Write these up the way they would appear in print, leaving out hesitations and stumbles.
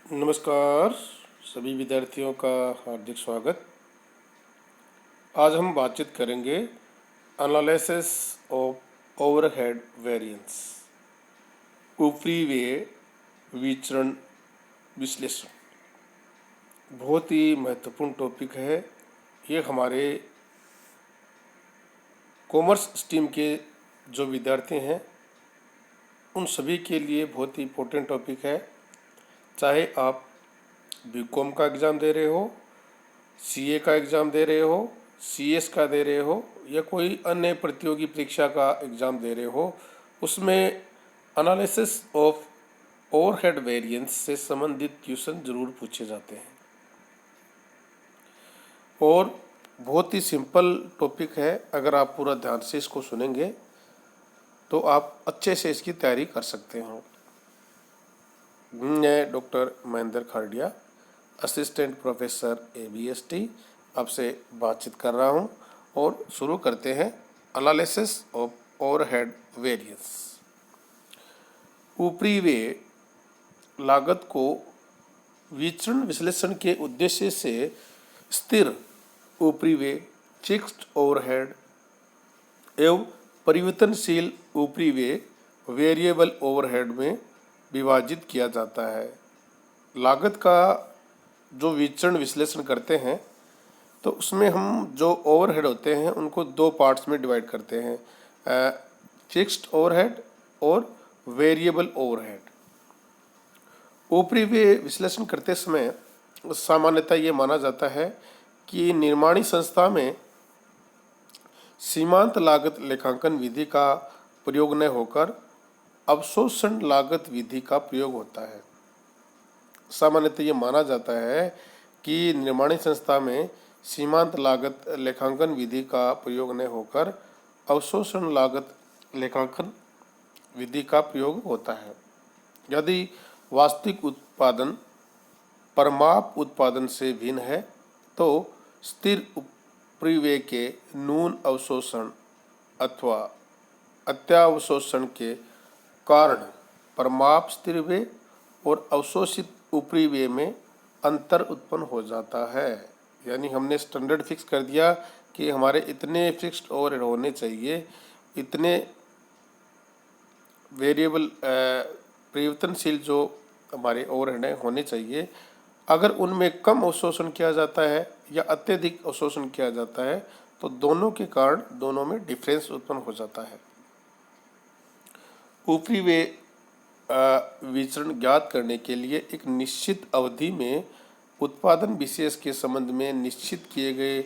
नमस्कार सभी विद्यार्थियों का हार्दिक स्वागत। आज हम बातचीत करेंगे एनालिसिस ऑफ ओवरहेड वेरिएंस, ऊपरी व्यय विचरण विश्लेषण। बहुत ही महत्वपूर्ण टॉपिक है। ये हमारे कॉमर्स स्ट्रीम के जो विद्यार्थी हैं उन सभी के लिए बहुत ही इम्पोर्टेंट टॉपिक है। चाहे आप बीकॉम का एग्ज़ाम दे रहे हो, सीए का एग्ज़ाम दे रहे हो, सीएस का दे रहे हो या कोई अन्य प्रतियोगी परीक्षा का एग्ज़ाम दे रहे हो, उसमें एनालिसिस ऑफ ओवरहेड वेरिएंस से संबंधित क्वेश्चन जरूर पूछे जाते हैं। और बहुत ही सिंपल टॉपिक है। अगर आप पूरा ध्यान से इसको सुनेंगे तो आप अच्छे से इसकी तैयारी कर सकते हो। मैं doctor Mahendra Khadia, assistant professor ABST आपसे बातचीत कर रहा हूं और शुरू करते हैं एनालिसिस ऑफ ओवरहेड वेरिएंस। ऊपरी व्यय लागत को विचरण विश्लेषण के उद्देश्य से स्थिर ऊपरी व्यय, फिक्स्ड ओवरहेड एवं परिवर्तनशील ऊपरी व्यय, वेरिएबल ओवरहेड में विभाजित किया जाता है। लागत का जो विचरण विश्लेषण करते हैं तो उसमें हम जो ओवरहेड होते हैं उनको दो पार्ट्स में डिवाइड करते हैं, फिक्स्ड ओवरहेड और वेरिएबल ओवरहेड। ऊपरी व्यय विश्लेषण करते समय सामान्यतः ये माना जाता है कि निर्माणी संस्था में सीमांत लागत लेखांकन विधि का प्रयोग न होकर अवशोषण लागत विधि का प्रयोग होता है। सामान्यतः ये माना जाता है कि निर्माणी संस्था में सीमांत लागत लेखांकन विधि का प्रयोग न होकर अवशोषण लागत लेखांकन विधि का प्रयोग होता है। यदि वास्तविक उत्पादन परमाप उत्पादन से भिन्न है तो स्थिर ऊपरी व्यय के न्यून अवशोषण अथवा अत्यावशोषण के कारण परमाप स्थिर व्यय और अवशोषित ऊपरी व्यय में अंतर उत्पन्न हो जाता है। यानी हमने स्टैंडर्ड फिक्स कर दिया कि हमारे इतने फिक्स्ड ओवरहेड होने चाहिए, इतने वेरिएबल परिवर्तनशील जो हमारे ओवरहेड होने चाहिए। अगर उनमें कम अवशोषण किया जाता है या अत्यधिक अवशोषण किया जाता है तो दोनों के कारण दोनों में डिफरेंस उत्पन्न हो जाता है। ऊपरी व्यय विचरण ज्ञात करने के लिए एक निश्चित अवधि में उत्पादन विशेष के संबंध में निश्चित किए गए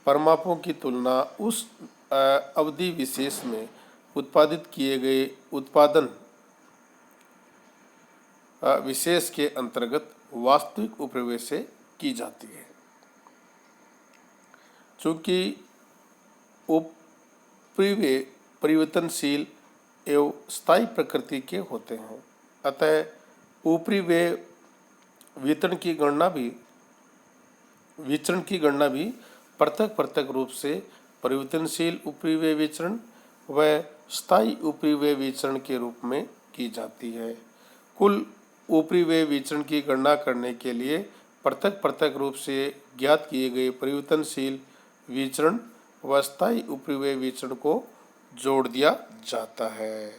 परमापों की तुलना उस अवधि विशेष में उत्पादित किए गए उत्पादन विशेष के अंतर्गत वास्तविक उपरिव्यय से की जाती है। चूंकि उपरिव्यय परिवर्तनशील एवं स्थायी प्रकृति के होते हैं, अतः ऊपरी व्यय विचरण की गणना भी पृथक रूप से परिवर्तनशील ऊपरी व्यय विचरण व स्थायी ऊपरी व्यय विचरण के रूप में की जाती है। कुल ऊपरी व्यय विचरण की गणना करने के लिए पृथक रूप से ज्ञात किए गए परिवर्तनशील विचरण व स्थायी ऊपरी व्यय विचरण को जोड़ दिया जाता है।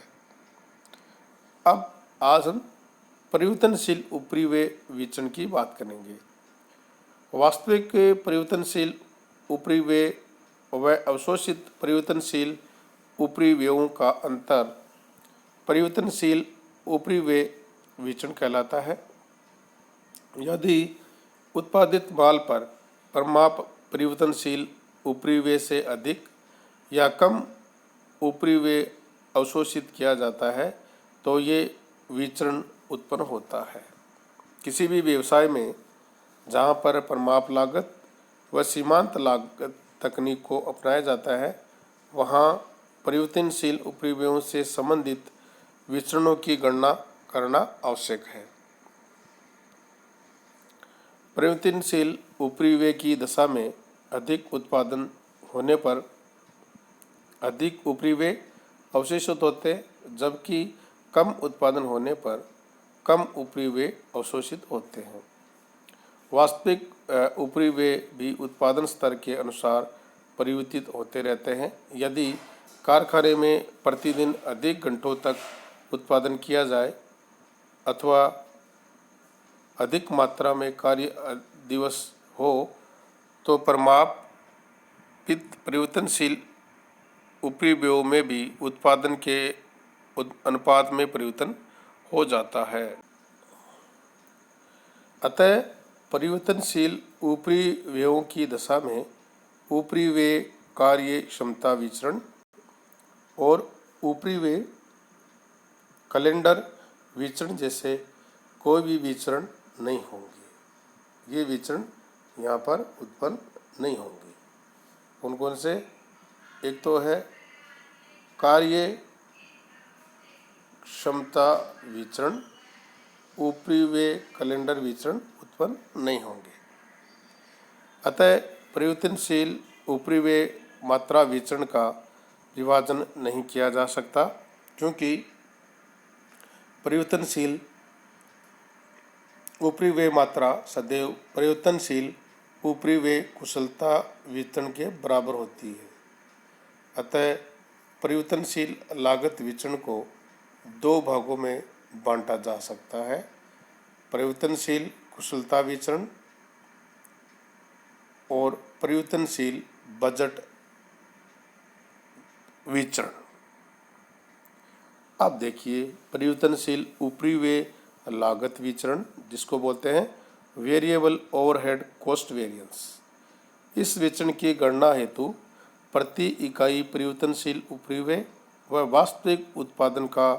अब आज हम परिवर्तनशील ऊपरी व्यय विचरण की बात करेंगे। वास्तविक परिवर्तनशील ऊपरी व्यय व अवशोषित परिवर्तनशील ऊपरी व्ययों का अंतर परिवर्तनशील ऊपरी व्यय विचरण कहलाता है। यदि उत्पादित माल पर परमाप परिवर्तनशील ऊपरी व्यय से अधिक या कम ऊपरी व्यय अवशोषित किया जाता है तो ये विचरण उत्पन्न होता है। किसी भी व्यवसाय में जहाँ पर परमाप लागत व सीमांत लागत तकनीक को अपनाया जाता है वहाँ परिवर्तनशील ऊपरी व्ययों से संबंधित विचरणों की गणना करना आवश्यक है। परिवर्तनशील ऊपरी व्यय की दशा में अधिक उत्पादन होने पर अधिक ऊपरी व्यय अवशोषित होते, जबकि कम उत्पादन होने पर कम ऊपरी व्यय अवशोषित होते हैं। वास्तविक ऊपरी व्यय भी उत्पादन स्तर के अनुसार परिवर्तित होते रहते हैं। यदि कारखाने में प्रतिदिन अधिक घंटों तक उत्पादन किया जाए अथवा अधिक मात्रा में कार्य दिवस हो तो परिमापित परिवर्तनशील ऊपरी व्ययों में भी उत्पादन के अनुपात में परिवर्तन हो जाता है। अतः परिवर्तनशील ऊपरी व्ययों की दशा में ऊपरी व्यय कार्य क्षमता विचरण और ऊपरी व्यय कैलेंडर विचरण जैसे कोई भी विचरण नहीं होंगे। ये विचरण यहाँ पर उत्पन्न नहीं होंगे। कौन कौन से? एक तो है कार्य क्षमता विचरण, ऊपरी व्यय कैलेंडर विचरण उत्पन्न नहीं होंगे। अतः परिवर्तनशील ऊपरी व्यय मात्रा विचरण का विभाजन नहीं किया जा सकता, क्योंकि परिवर्तनशील ऊपरी व्यय मात्रा सदैव परिवर्तनशील ऊपरी व्यय कुशलता विचरण के बराबर होती है। अतः परिवर्तनशील लागत विचरण को दो भागों में बांटा जा सकता है, परिवर्तनशील कुशलता विचरण और परिवर्तनशील बजट विचरण। अब देखिए परिवर्तनशील ऊपरी व्यय लागत विचरण, जिसको बोलते हैं वेरिएबल ओवरहेड कॉस्ट वेरिएंस। इस विचरण की गणना हेतु प्रति इकाई परिवर्तनशील ऊपरी व्यय व वास्तविक उत्पादन का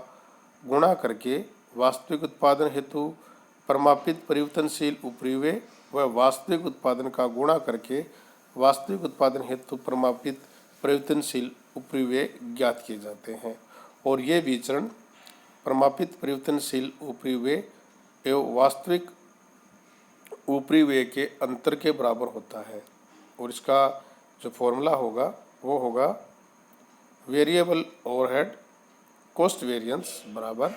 गुणा करके वास्तविक उत्पादन हेतु परिमापित परिवर्तनशील ऊपरी व्यय व वास्तविक उत्पादन का गुणा करके वास्तविक उत्पादन हेतु परिमापित परिवर्तनशील ऊपरी व्यय ज्ञात किए जाते हैं। और ये विचरण परिमापित परिवर्तनशील ऊपरी व्यय एवं वास्तविक ऊपरी व्यय के अंतर के बराबर होता है। और इसका जो फॉर्मूला होगा वो होगा वेरिएबल ओवरहेड कॉस्ट वेरिएंस बराबर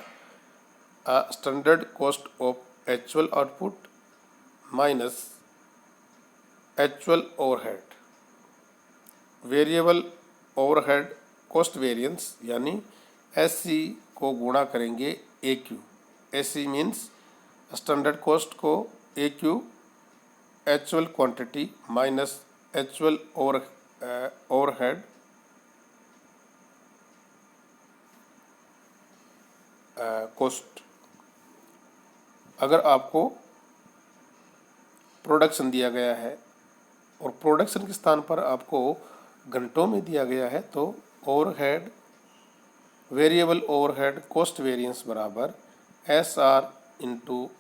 standard cost of actual output minus actual overhead. Variable overhead cost variance यानी एससी को गुणा करेंगे AQ। SC means standard cost को AQ actual quantity minus actual overhead cost. अगर आपको प्रोडक्शन दिया गया है और प्रोडक्शन के स्थान पर आपको घंटों में दिया गया है तो overhead variable overhead cost variance बराबर SR into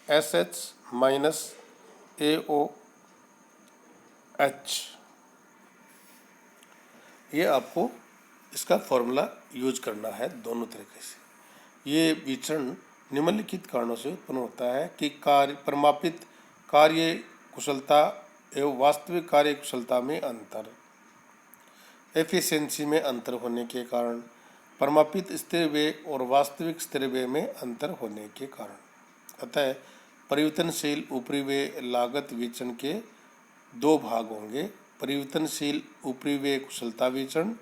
SH minus AOH। ये आपको इसका फॉर्मूला यूज करना है दोनों तरीके से। ये विचरण निम्नलिखित कारणों से उत्पन्न होता है कि परिमापित कार्य कुशलता एवं वास्तविक कार्य कुशलता में अंतर, एफिशिएंसी में अंतर होने के कारण, परिमापित स्थिर व्यय और वास्तविक स्थिर व्यय में अंतर होने के कारण। अतः परिवर्तनशील ऊपरी व्यय लागत विचरण के दो भाग होंगे, परिवर्तनशील ऊपरी व्यय कुशलता विचरण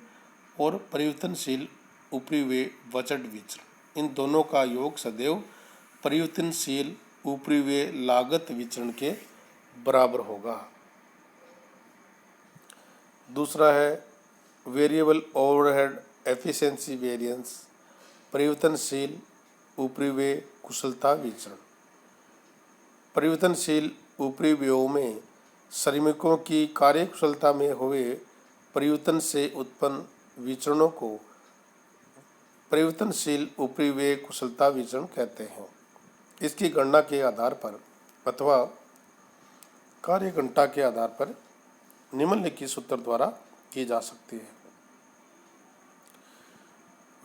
और परिवर्तनशील ऊपरी व्यय बजट विचरण। इन दोनों का योग सदैव परिवर्तनशील ऊपरी व्यय लागत विचरण के बराबर होगा। दूसरा है वेरिएबल ओवरहेड एफिशिएंसी वेरिएंस, परिवर्तनशील ऊपरी व्यय कुशलता विचरण। परिवर्तनशील ऊपरी व्ययों में श्रमिकों की कार्यकुशलता में हुए परिवर्तन से उत्पन्न विचरणों को परिवर्तनशील ऊपरी व्यय कुशलता विचरण कहते हैं। इसकी गणना के आधार पर अथवा कार्य घंटा के आधार पर निम्नलिखित सूत्र द्वारा की जा सकती है।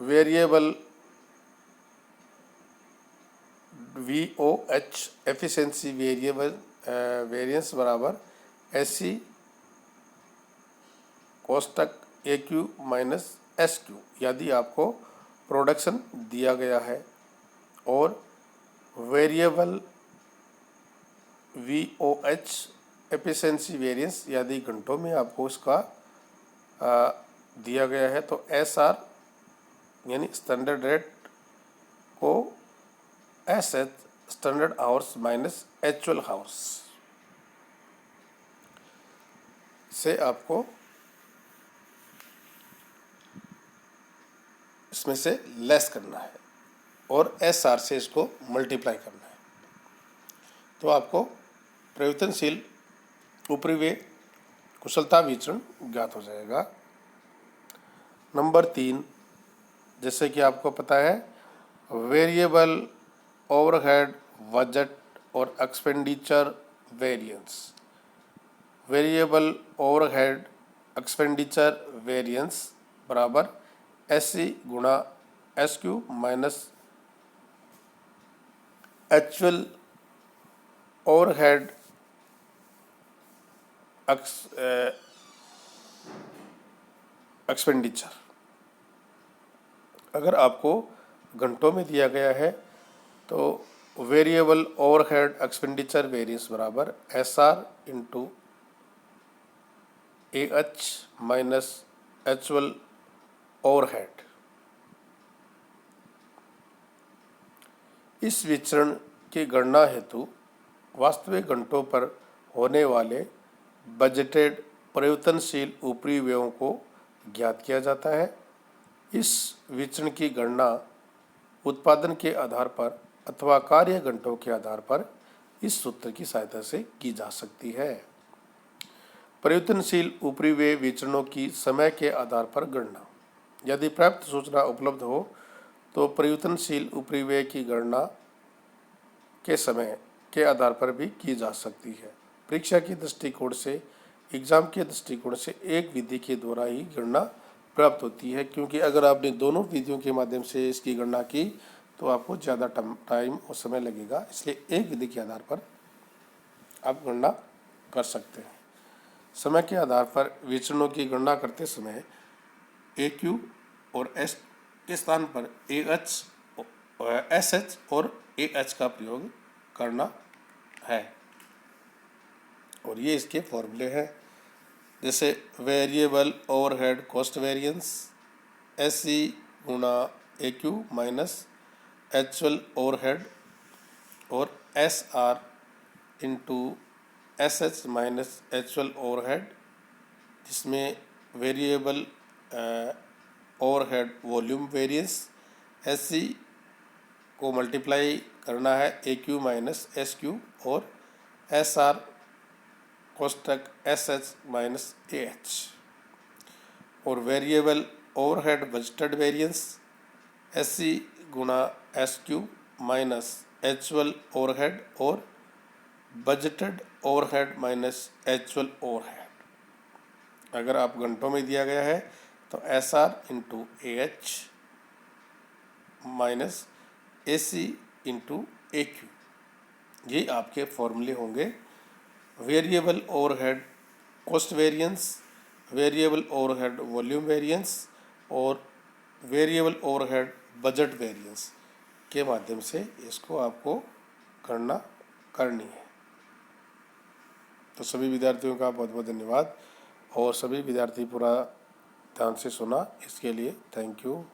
Variable VOH efficiency variable variance बराबर SC कोष्टक AQ माइनस SQ। यदि आपको प्रोडक्शन दिया गया है और वेरिएबल VOH एफिशिएंसी वेरिएंस यदि घंटों में आपको इसका दिया गया है तो SR यानी स्टैंडर्ड रेट को SH standard hours minus actual hours से आपको इसमें से लेस करना है और SR से इसको मल्टीप्लाई करना है, तो आपको परिवर्तनशील उपरिव्यय कुशलता विचरण ज्ञात हो जाएगा। नंबर 3, जैसे कि आपको पता है वेरिएबल ओवरहेड बजट और expenditure variance. Variable overhead expenditure variance बराबर SC गुणा SQ minus actual overhead expenditure. अगर आपको घंटों में दिया गया है तो वेरिएबल ओवरहेड एक्सपेंडिचर वेरिएंस बराबर SR into AH minus actual overhead. इस विचरण की गणना हेतु वास्तविक घंटों पर होने वाले बजटेड परिवर्तनशील ऊपरी व्ययों को ज्ञात किया जाता है। इस विचरण की गणना उत्पादन के आधार पर अथवा कार्य घंटों के आधार पर इस सूत्र की सहायता से की जा सकती है। परिवर्तनशील ऊपरी व्यय विचरणों की समय के आधार पर गणना। यदि प्राप्त सूचना उपलब्ध हो तो परिवर्तनशील ऊपरी व्यय की गणना के समय के आधार पर भी की जा सकती है। परीक्षा के दृष्टिकोण से, एग्जाम के दृष्टिकोण से एक विधि के द्वारा ही गणना प्राप्त होती है, क्योंकि अगर आपने दोनों विधियों के माध्यम से इसकी गणना की तो आपको ज़्यादा टाइम और समय लगेगा। इसलिए एक विधि के आधार पर आप गणना कर सकते हैं। समय के आधार पर विचरणों की गणना करते समय AQ और S के स्थान पर SH और AH का प्रयोग करना है, और ये इसके फॉर्मूले हैं। जैसे variable overhead cost variance SC गुणा AQ माइनस एक्चुअल ओवरहेड और SR into SH minus actual overhead, जिसमें variable overhead volume variance SC को मल्टीप्लाई करना है AQ माइनस SQ और SR कोष्टक SH माइनस AH, और variable overhead budgeted variance SC गुणा SQ माइनस एक्चुअल ओवरहेड और budgeted overhead minus actual overhead. अगर आप घंटों में दिया गया है तो SR into AH minus AC into AQ, ये आपके फॉर्मूले होंगे। Variable overhead cost variance, variable overhead volume variance और वेरिएबल ओवरहेड बजट वेरिएंस के माध्यम से इसको आपको गणना करनी है। तो सभी विद्यार्थियों का बहुत बहुत धन्यवाद, और सभी विद्यार्थी पूरा ध्यान से सुना, इसके लिए थैंक यू।